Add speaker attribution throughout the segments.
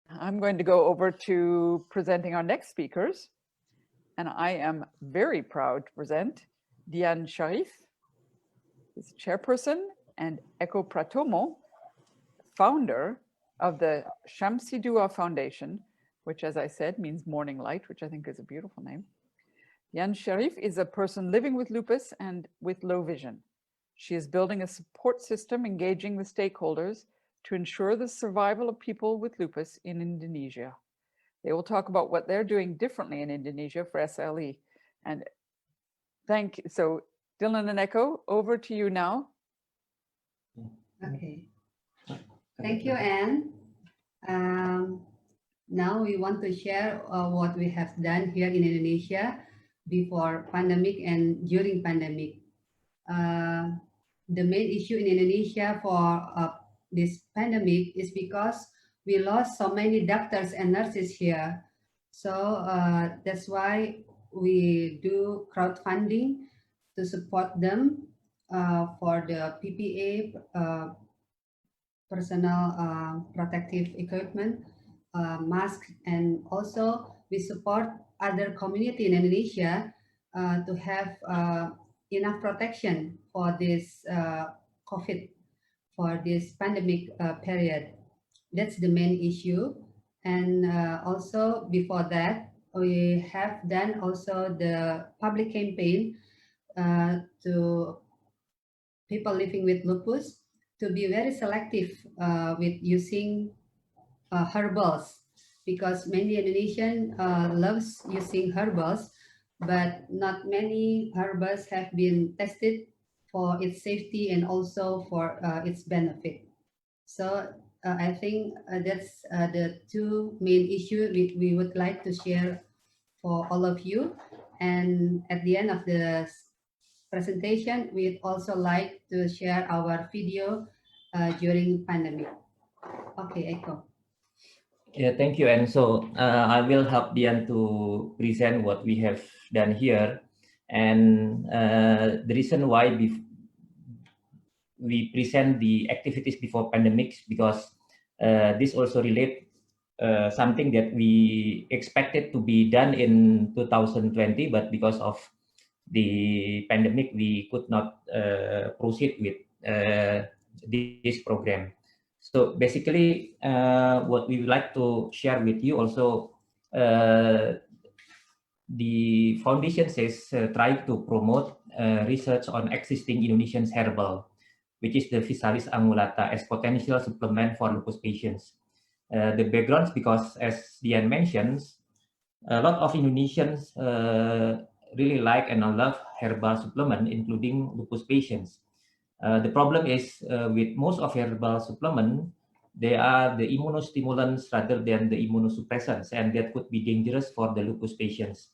Speaker 1: I'm going to go over to presenting our next speakers. And I am very proud to present Diane Sharif, who's chairperson, and Eko Pratomo, founder of the Shamsi Dua Foundation, which, as I said, means morning light, which I think is a beautiful name. Diane Sharif is a person living with lupus and with low vision. She is building a support system engaging the stakeholders to ensure the survival of people with lupus in Indonesia. They will talk about what they're doing differently in Indonesia for SLE. And thank you. So Dylan and Eko, over to you now.
Speaker 2: Okay. Thank you, Anne. Now we want to share what we have done here in Indonesia before pandemic and during pandemic. The main issue in Indonesia for this pandemic is because we lost so many doctors and nurses here. So that's why we do crowdfunding to support them for the PPA, personal protective equipment, mask, and also we support other community in Indonesia to have enough protection for this COVID, for this pandemic period. That's the main issue. And also before that, we have done also the public campaign to people living with lupus to be very selective with using herbals, because many Indonesian loves using herbals, but not many herbals have been tested for its safety and also for its benefit. So I think that's the two main issues we would like to share for all of you. And at the end of the presentation, we'd also like to share our video during pandemic. Okay, Eko.
Speaker 3: Yeah, thank you. And so I will help Dian to present what we have done here. And the reason why we present the activities before pandemics, because this also relate something that we expected to be done in 2020, but because of the pandemic, we could not proceed with this program. So basically, what we would like to share with you also, the foundation is trying to promote research on existing Indonesian herbal, which is the Physalis angulata, as potential supplement for lupus patients. The backgrounds, because as Dian mentions, a lot of Indonesians really like and love herbal supplement, including lupus patients. The problem is with most of herbal supplement, they are the immunostimulants rather than the immunosuppressants, and that could be dangerous for the lupus patients.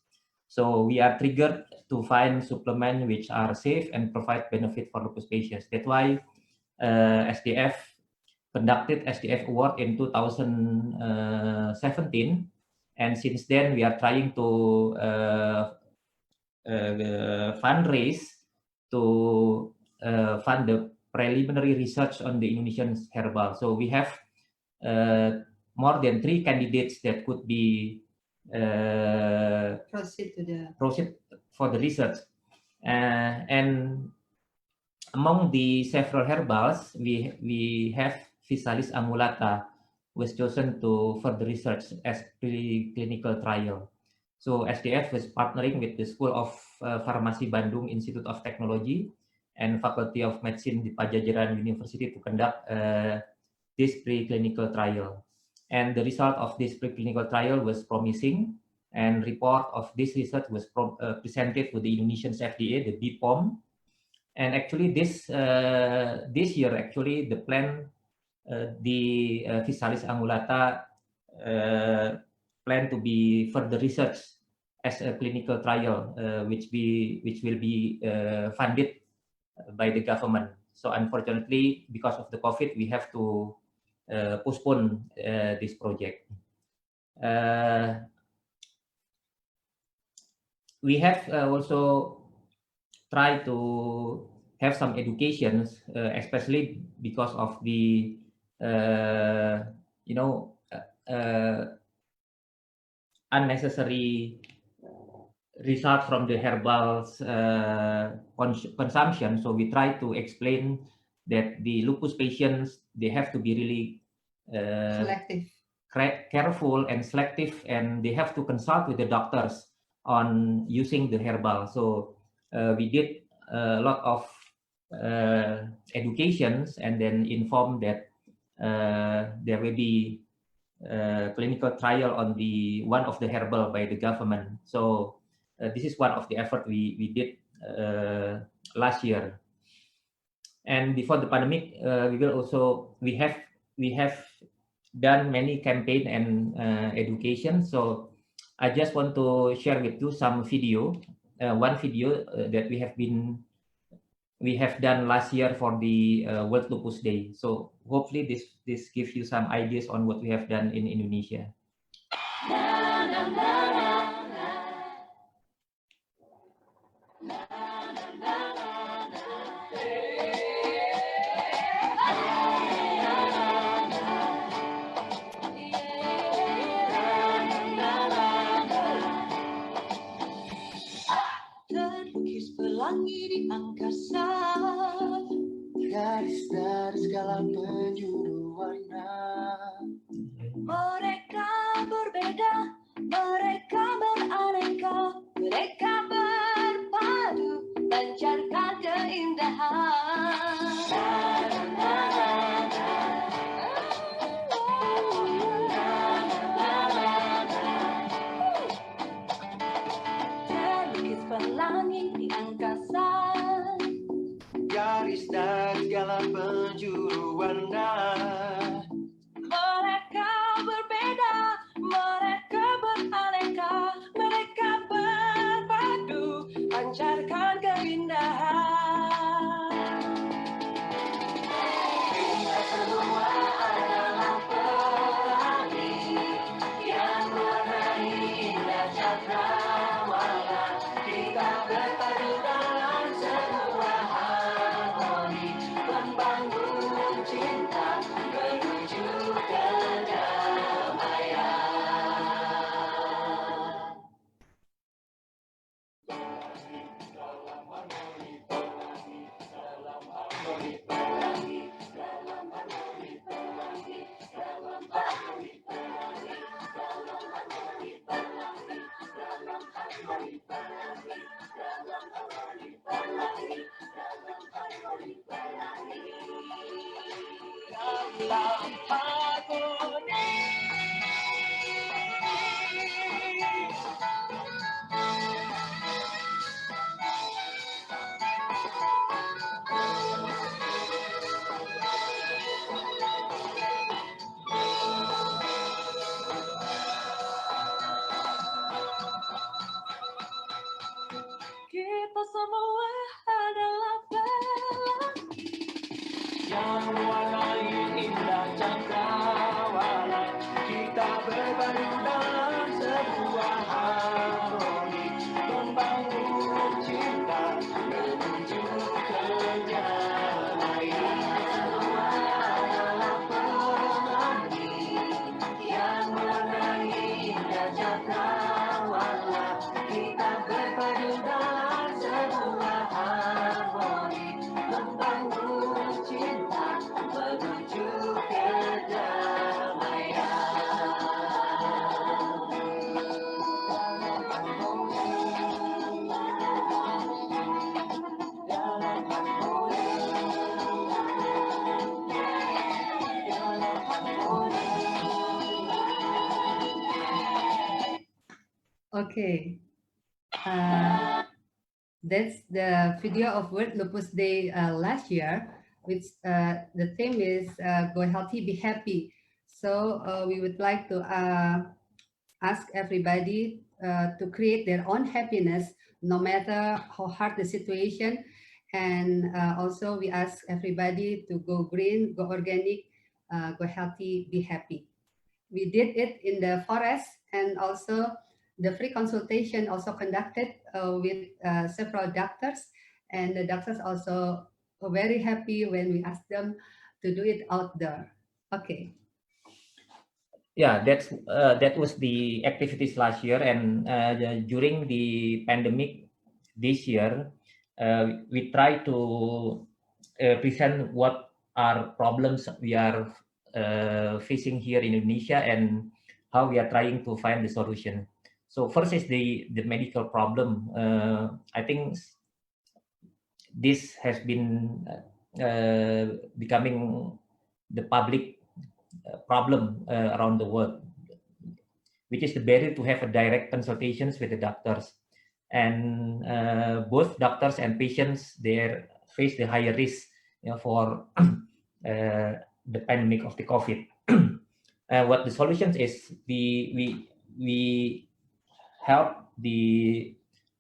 Speaker 3: So we are triggered to find supplements which are safe and provide benefit for lupus patients. That's why SDF conducted SDF Award in 2017, and since then we are trying to fundraise to fund the preliminary research on the Indonesian herbal. So we have more than 3 candidates that could be proceed for the research. And among the several herbals, we have Physalis angulata was chosen to further research as preclinical trial. So SDF was partnering with the School of Pharmacy Bandung Institute of Technology and Faculty of Medicine di Pajajaran University to conduct this preclinical trial. And the result of this preclinical trial was promising, and report of this research was presented to the Indonesian FDA, the BPOM. And actually this year, actually the plan, the Physalis angulata plan to be further research as a clinical trial, which will be funded by the government. So unfortunately, because of the COVID, we have to postpone this project. We have also tried to have some educations, especially because of the unnecessary result from the herbals consumption. So we try to explain that the lupus patients, they have to be really
Speaker 2: Selective.
Speaker 3: careful and selective, and they have to consult with the doctors on using the herbal. So we did a lot of educations and then inform that there will be clinical trial on the one of the herbal by the government. So this is one of the effort we did last year. And before the pandemic, we have done many campaign and education. So I just want to share with you some video, one video that we have done last year for the World Lupus Day. So hopefully this gives you some ideas on what we have done in Indonesia.
Speaker 4: Terlukis pelangi di angkasa, garis dari segala penjuru warna. Mereka berbeda, mereka beraneka, mereka berpadu, pancarkan keindahan. Terlukis pelangi di angkasa, garis dari segala penjuru warna. Mereka berbeda, mereka beraneka, mereka berpadu, pancarkan keindahan. Kita semua adalah pelangi yang mewarnai indah cakrawala. Kita berpadu dalam sebuah harmoni, membangun cinta menuju kedamaian. Dalam harmoni. Kita semua adalah pelangi yang mewarnai indah cakrawala. Kita berpadu dalam sebuah harmoni, membangun cinta menuju kedamaian. Semua adalah pelangi yang mewarnai indah cakrawala. Kita berpadu dalam sebuah harmoni, membangun cinta menuju kedamaian. Dalam harmoni, dalam harmoni.
Speaker 2: Okay. That's the video of World Lupus Day last year, which the theme is Go Healthy, Be Happy. So we would like to ask everybody to create their own happiness, no matter how hard the situation. And also we ask everybody to go green, go organic, go healthy, be happy. We did it in the forest, and also the free consultation also conducted with several doctors, and the doctors also were very happy when we asked them to do it outdoor. Okay.
Speaker 3: Yeah, that was the activities last year, and during the pandemic this year, we try to present what are problems we are facing here in Indonesia and how we are trying to find the solution. So first is the medical problem. I think this has been becoming the public problem around the world, which is the barrier to have a direct consultations with the doctors. And both doctors and patients they face the higher risk, for the pandemic of the COVID. What the solutions is, we help the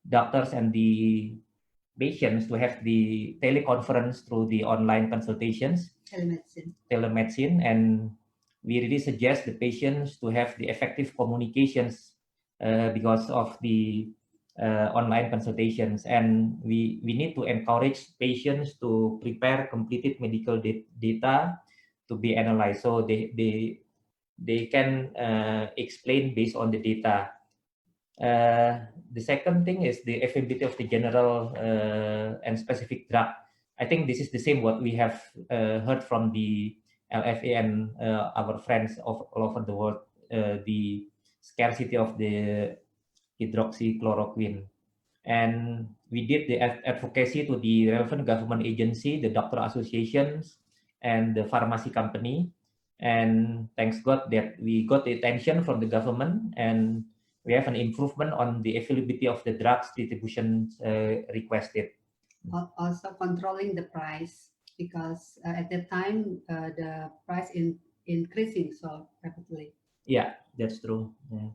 Speaker 3: doctors and the patients to have the teleconference through the online consultations, telemedicine, and we really suggest the patients to have the effective communications because of the online consultations, and we need to encourage patients to prepare completed medical data to be analyzed, so they can explain based on the data. The second thing is the availability of the general and specific drug. I think this is the same what we have heard from the LFA and our friends all over the world, the scarcity of the hydroxychloroquine. And we did the advocacy to the relevant government agency, the doctor associations, and the pharmacy company. And thanks God that we got the attention from the government, and we have an improvement on the availability of the drugs distribution requested.
Speaker 2: Also controlling the price, because at that time the price increasing so rapidly.
Speaker 3: Yeah, that's true. Yeah.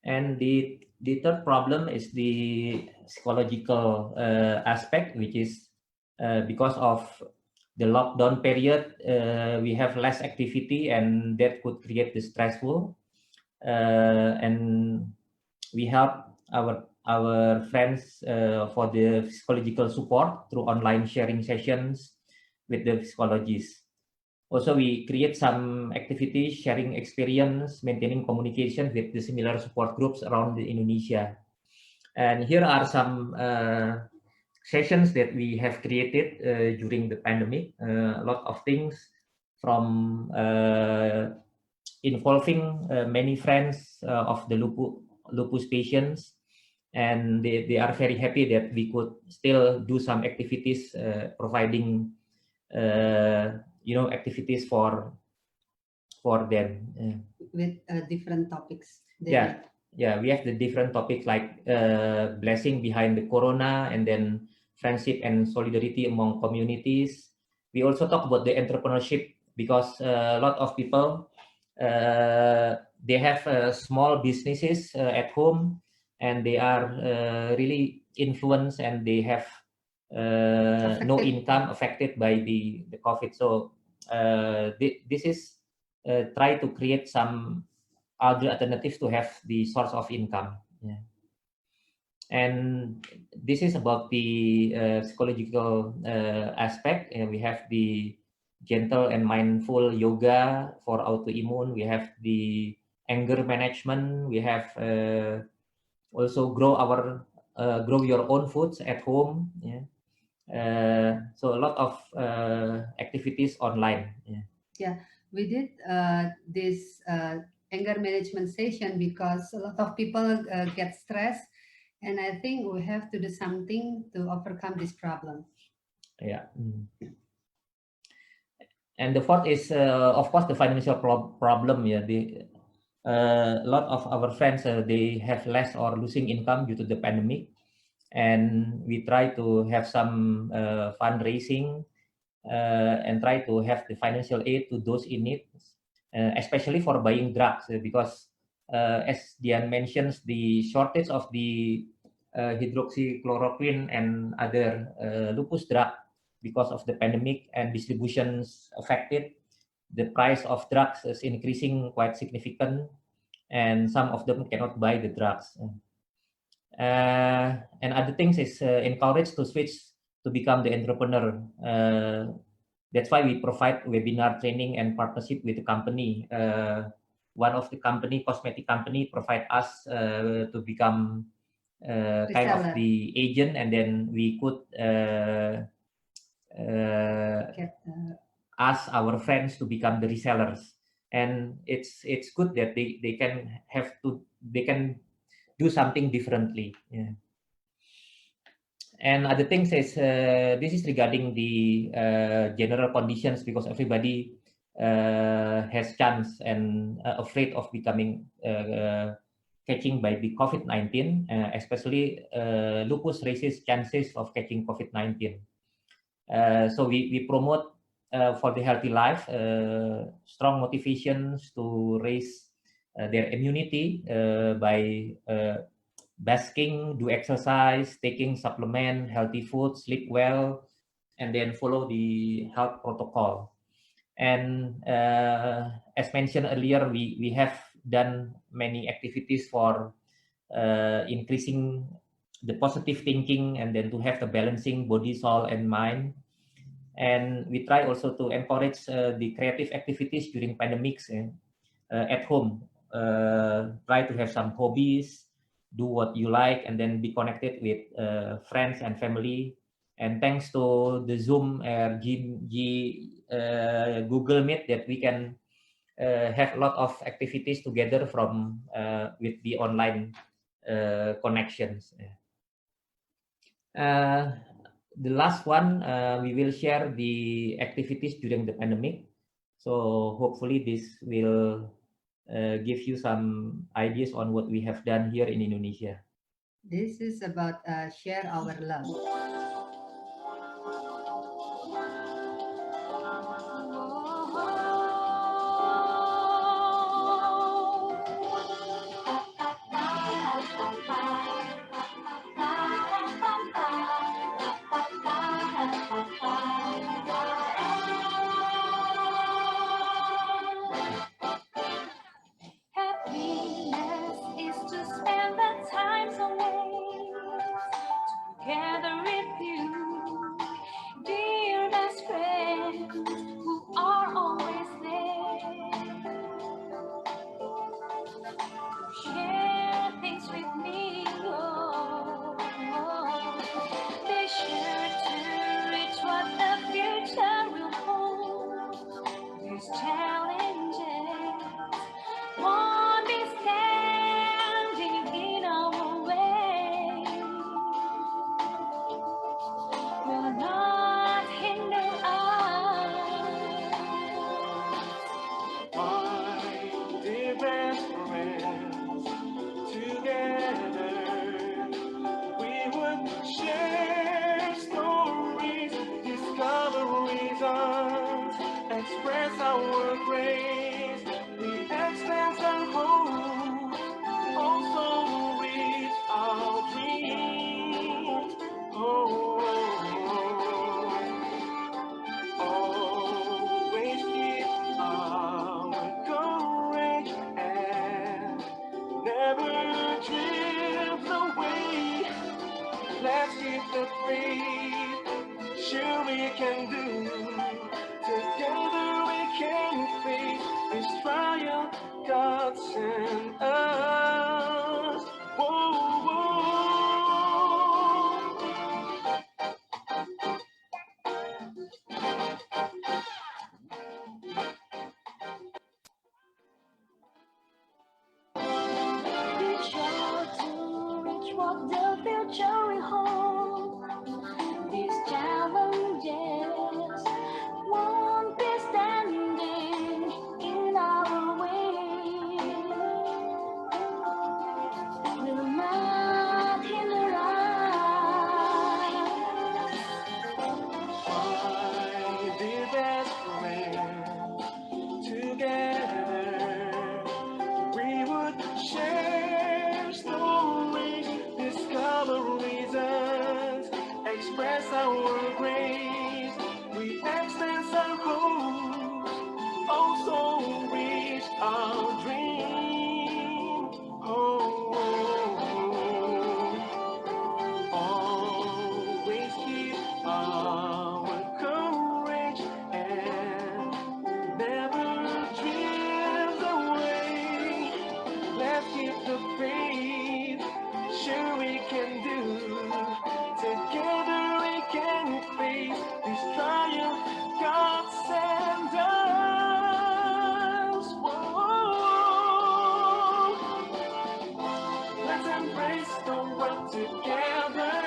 Speaker 3: And the third problem is the psychological aspect, which is because of the lockdown period, we have less activity, and that could create the stressful. And we help our friends for the psychological support through online sharing sessions with the psychologists. Also, we create some activities, sharing experience, maintaining communication with the similar support groups around Indonesia. And here are some sessions that we have created during the pandemic. A lot of things from involving many friends of the lupus patients, and they are very happy that we could still do some activities, providing activities for them
Speaker 2: with different topics.
Speaker 3: Yeah, we have the different topics like blessing behind the corona, and then friendship and solidarity among communities. We also talk about the entrepreneurship, because a lot of people they have small businesses at home, and they are really influenced, and they have no income affected by the COVID. So this is try to create some other alternatives to have the source of income. Yeah. And this is about the psychological aspect. We have the gentle and mindful yoga for autoimmune. We have the anger management. We have also grow your own foods at home. Yeah. So a lot of activities online.
Speaker 2: Yeah, we did this anger management session because a lot of people get stressed, and I think we have to do something to overcome this problem.
Speaker 3: Yeah. And the fourth is, of course, the financial problem. Yeah, a lot of our friends they have less or losing income due to the pandemic, and we try to have some fundraising and try to have the financial aid to those in need, especially for buying drugs, because as Dian mentions, the shortage of the hydroxychloroquine and other lupus drug because of the pandemic and distributions affected, the price of drugs is increasing quite significant, and some of them cannot buy the drugs. And other things is encouraged to switch to become the entrepreneur. That's why we provide webinar training and partnership with the company one of the cosmetic company, provide us to become kind of
Speaker 2: Reseller.
Speaker 3: the agent, and then we could
Speaker 2: Get
Speaker 3: ask our friends to become the resellers. And it's good that they can do something differently. Yeah. And other things is this is regarding the general conditions, because everybody has chance and afraid of becoming catching by the COVID-19, especially lupus raises chances of catching COVID-19. So we promote for the healthy life strong motivations to raise their immunity by basking, do exercise, taking supplement, healthy food, sleep well, and then follow the health protocol. And as mentioned earlier, we have done many activities for increasing the positive thinking, and then to have the balancing body, soul, and mind. And we try also to encourage the creative activities during pandemics at home. Try to have some hobbies, do what you like, and then be connected with friends and family. And thanks to the Zoom Google Meet, that we can have a lot of activities together from with the online connections. The last one, we will share the activities during the pandemic. So hopefully this will give you some ideas on what we have done here in Indonesia.
Speaker 2: this is about share our love.
Speaker 4: Happiness is to spend the times away together with you, dear best friends who are always there. Share things with me, oh, be sure to reach what the future will hold. These challenges won't be standing in our way, will not hinder us.
Speaker 5: My dear best friends, together we would share stories, discover reasons, express our grace. We extend our hope, also reach our dreams. Always keep our courage and never drift away. Let's keep the faith. Sure we can do. Together we can face this trial God sent us. Whoa, whoa.
Speaker 4: Be sure to reach what the future will hold. These challenges won't be standing in our way,
Speaker 5: face this triumph God sent us. Whoa. Let's embrace the world together.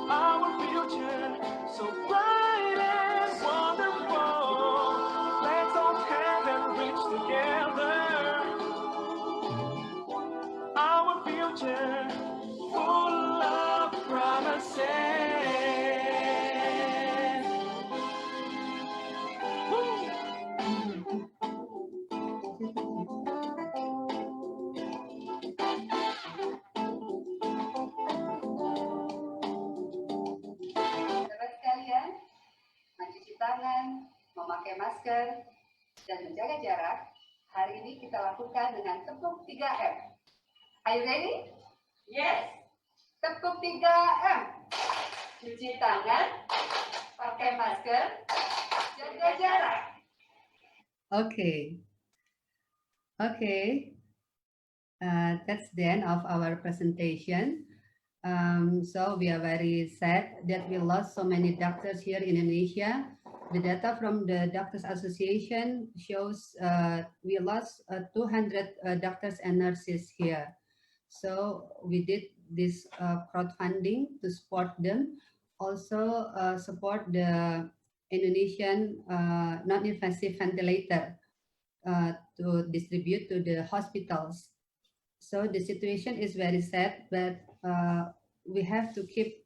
Speaker 5: Our future so bright and wonderful. Let's all have and reach together. Our future full of promises. Woo!
Speaker 2: Sahabat sekalian, mencuci tangan, memakai masker, dan menjaga jarak, hari ini kita lakukan dengan tepuk 3M. Are you ready? Yes. Tepuk 3M. Cuci tangan, pakai masker, jaga jarak. Okay. That's the end of our presentation. So we are very sad that we lost so many doctors here in Indonesia. The data from the Doctors Association shows we lost 200 doctors and nurses here. So we did this crowdfunding to support them. Also support the Indonesian non-invasive ventilator to distribute to the hospitals. So the situation is very sad, but we have to keep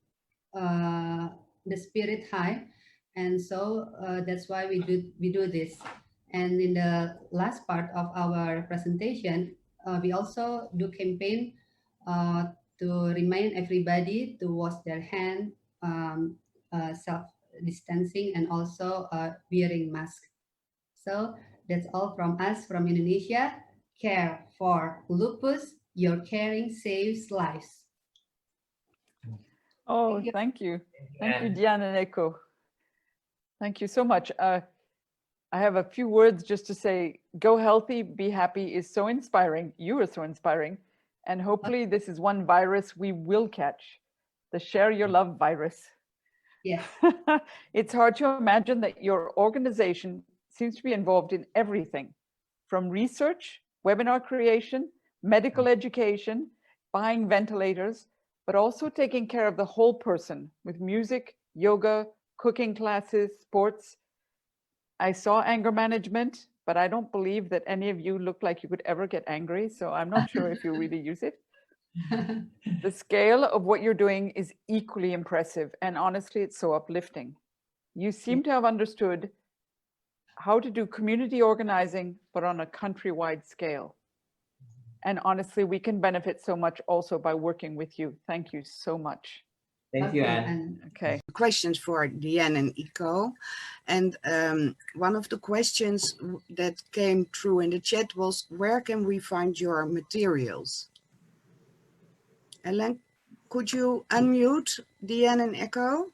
Speaker 2: the spirit high, and so that's why we do this. And in the last part of our presentation, we also do campaign to remind everybody to wash their hand, self-distancing, and also wearing mask. So that's all from us from Indonesia. Care for lupus. Your caring saves lives.
Speaker 1: Oh,
Speaker 2: Thank you.
Speaker 1: thank you. Thank you,
Speaker 3: And
Speaker 1: Diane and Echo. Thank you so much. I have a few words just to say, go healthy, be happy is so inspiring. You are so inspiring. And hopefully this is one virus we will catch, the share your love virus.
Speaker 2: Yes.
Speaker 1: It's hard to imagine that your organization seems to be involved in everything from research, webinar creation, medical education, buying ventilators, but also taking care of the whole person with music, yoga, cooking classes, sports. I saw anger management, but I don't believe that any of you look like you could ever get angry. So I'm not sure if you really use it. The scale of what you're doing is equally impressive. And honestly, it's so uplifting. You seem to have understood how to do community organizing, but on a countrywide scale. And honestly, we can benefit so much also by working with you. Thank you so much.
Speaker 3: thank you,
Speaker 2: Okay,
Speaker 3: Anne.
Speaker 2: and
Speaker 1: Okay.
Speaker 6: Questions for Diane and Eco. And one of the questions that came through in the chat was, where can we find your materials? Ellen, could you unmute Diane and Echo?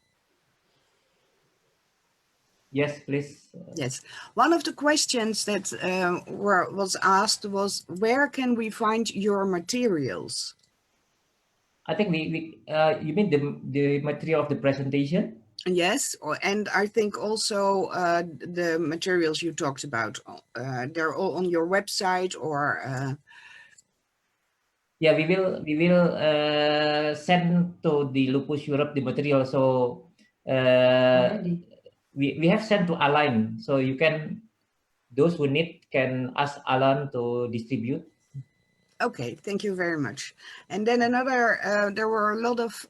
Speaker 3: Yes, please.
Speaker 6: Yes. One of the questions that was asked was, where can we find your materials?
Speaker 3: I think you mean the material of the presentation?
Speaker 6: Yes, and I think also the materials you talked about, they're all on your website or...
Speaker 3: Yeah, we will send to the Lupus Europe the material. So
Speaker 2: already.
Speaker 3: we have sent to Align. So you can, those who need can ask Alan to distribute.
Speaker 6: Okay, thank you very much. And then another, there were a lot of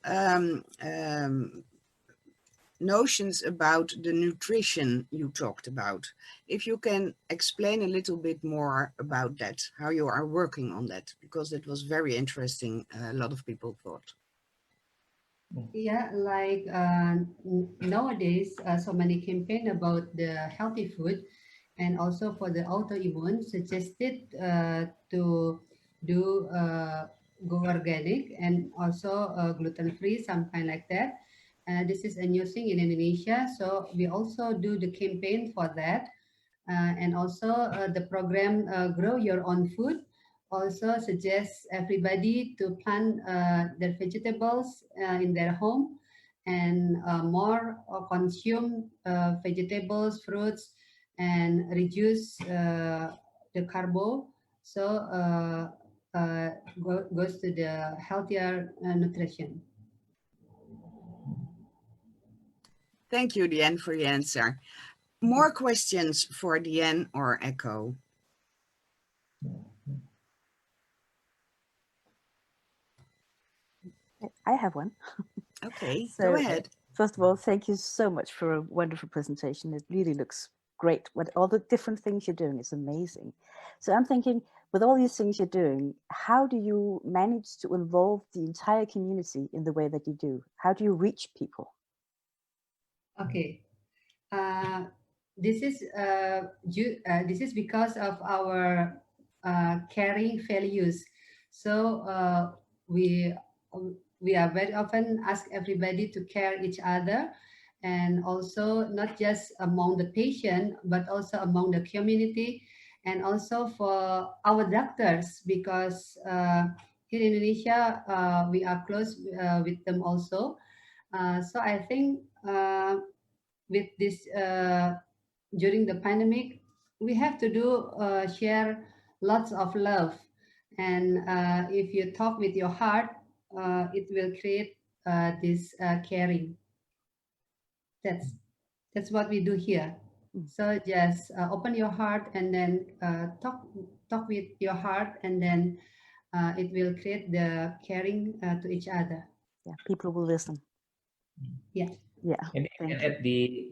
Speaker 6: notions about the nutrition you talked about. If you can explain a little bit more about that, how you are working on that, because it was very interesting, a lot of people thought.
Speaker 2: Yeah, like nowadays, so many campaign about the healthy food, and also for the autoimmune suggested to do go organic and also gluten-free, something like that. This is a new thing in Indonesia, so we also do the campaign for that, and also the program Grow Your Own Food also suggests everybody to plant their vegetables in their home and more consume vegetables, fruits, and reduce the carbo. So goes to the healthier nutrition.
Speaker 6: Thank you, Diane, for the answer. More questions for Diane or Echo?
Speaker 7: I have one.
Speaker 6: Okay,
Speaker 7: So,
Speaker 6: go ahead.
Speaker 7: First of all, thank you so much for a wonderful presentation. It really looks great. What all the different things you're doing is amazing. So I'm thinking, with all these things you're doing, how do you manage to involve the entire community in the way that you do? How do you reach people?
Speaker 2: Okay. This is because of our caring values. So we are very often ask everybody to care each other, and also not just among the patient, but also among the community, and also for our doctors, because here in Indonesia we are close with them also. So I think with this during the pandemic, we have to do share lots of love, and if you talk with your heart, it will create this caring. That's what we do here. So just open your heart and then talk with your heart, and then it will create the caring to each other.
Speaker 7: Yeah, people will listen.
Speaker 2: Yeah.
Speaker 7: Yeah.
Speaker 3: And
Speaker 7: thank
Speaker 3: at the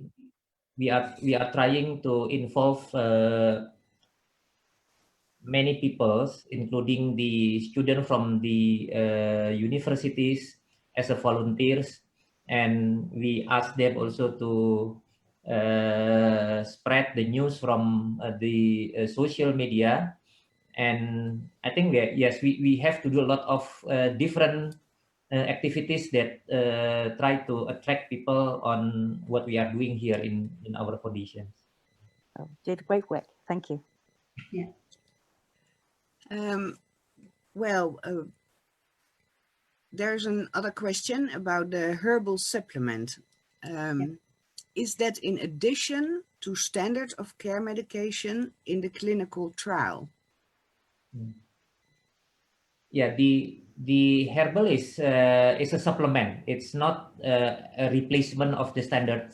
Speaker 3: we are trying to involve many people, including the students from the universities as a volunteers, and we ask them also to spread the news from the social media. And I think that yes, we have to do a lot of different activities that try to attract people on what we are doing here in our foundations.
Speaker 7: Oh, did great work. Thank you.
Speaker 2: Yeah.
Speaker 6: Well, there's another question about the herbal supplement. Is that in addition to standard of care medication in the clinical trial?
Speaker 3: Yeah, the herbal is a supplement. It's not a replacement of the standard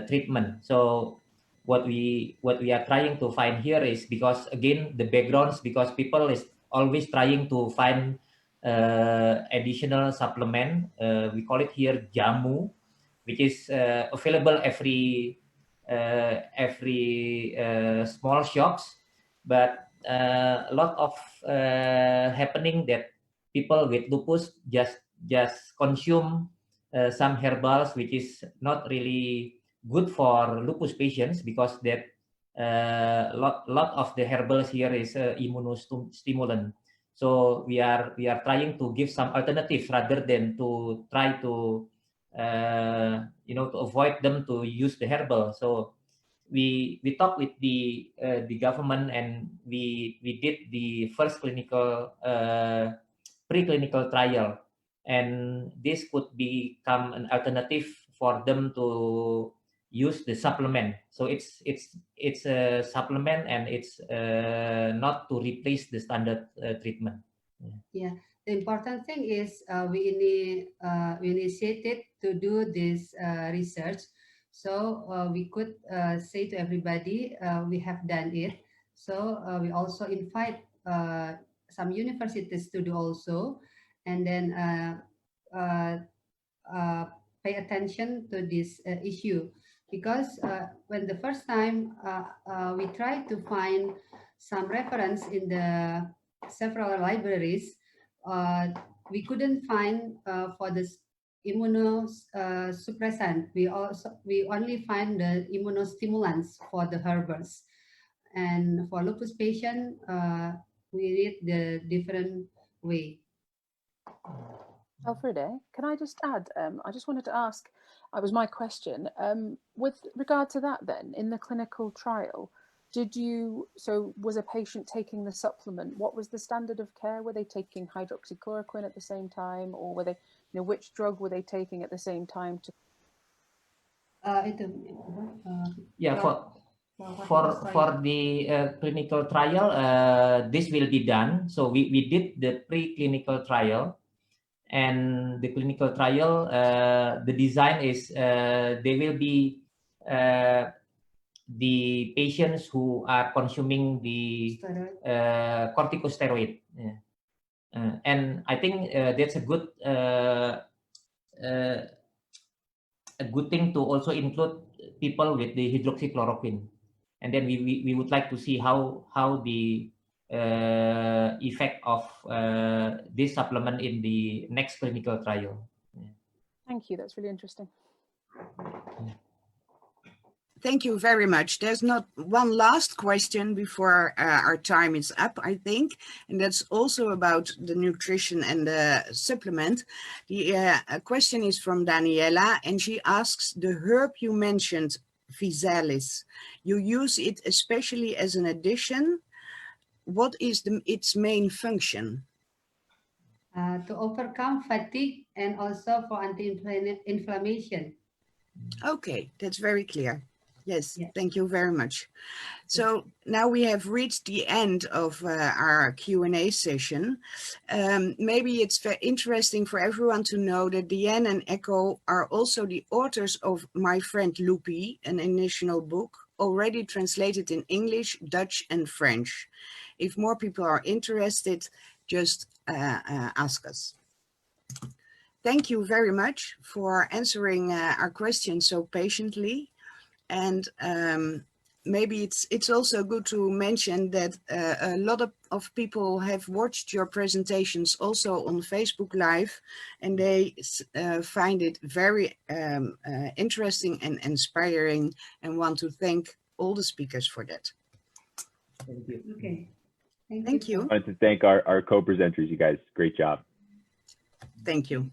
Speaker 3: treatment. So what we are trying to find here is, because again the backgrounds, because people is always trying to find additional supplement. We call it here jamu, which is available every small shops, but a lot of happening that people with lupus just consume some herbals, which is not really good for lupus patients, because that lot of the herbals here is immunostimulant. So we are trying to give some alternatives rather than to try to to avoid them to use the herbal. So we talked with the government, and we did the first preclinical trial, and this could become an alternative for them to use the supplement. So it's a supplement, and it's not to replace the standard treatment.
Speaker 2: Yeah, the important thing is we initiated to do this research, so we could say to everybody we have done it. So we also invite some universities to do also, and then pay attention to this issue, because when the first time we tried to find some reference in the several libraries, we couldn't find for the immunosuppressant. We only find the immunostimulants for the herbals, and for lupus patient we read the different way.
Speaker 8: Elfriede, can I just add? I just wanted to ask. It was my question. With regard to that, then in the clinical trial, was a patient taking the supplement? What was the standard of care? Were they taking hydroxychloroquine at the same time, or were they which drug were they taking at the same time to
Speaker 3: Yeah,
Speaker 2: what
Speaker 3: for the clinical trial, this will be done. So we did the preclinical trial, and the clinical trial, the design is they will be the patients who are consuming the corticosteroid. Yeah. And I think that's a good thing to also include people with the hydroxychloroquine. And then we would like to see how the effect of this supplement in the next clinical trial. Yeah.
Speaker 8: Thank you, that's really interesting.
Speaker 6: Thank you very much. There's not one last question before our time is up, I think, and that's also about the nutrition and the supplement. The question is from Daniela, and she asks, the herb you mentioned, Visalis, you use it especially as an addition. What is its main function?
Speaker 2: To overcome fatigue and also for anti-inflammation.
Speaker 6: Okay, that's very clear. Yes,
Speaker 2: Yeah.
Speaker 6: thank you very much. So now we have reached the end of our Q&A session. Maybe it's very interesting for everyone to know that Diane and Echo are also the authors of My Friend Loopy, an initial book already translated in English, Dutch and French. If more people are interested, just ask us. Thank you very much for answering our questions so patiently. And maybe it's also good to mention that a lot of people have watched your presentations also on Facebook Live, and they find it very interesting and inspiring, and want to thank all the speakers for that.
Speaker 3: Thank you.
Speaker 2: Okay.
Speaker 6: Thank you.
Speaker 9: I wanted to thank our co-presenters. You guys, great job.
Speaker 6: Thank you.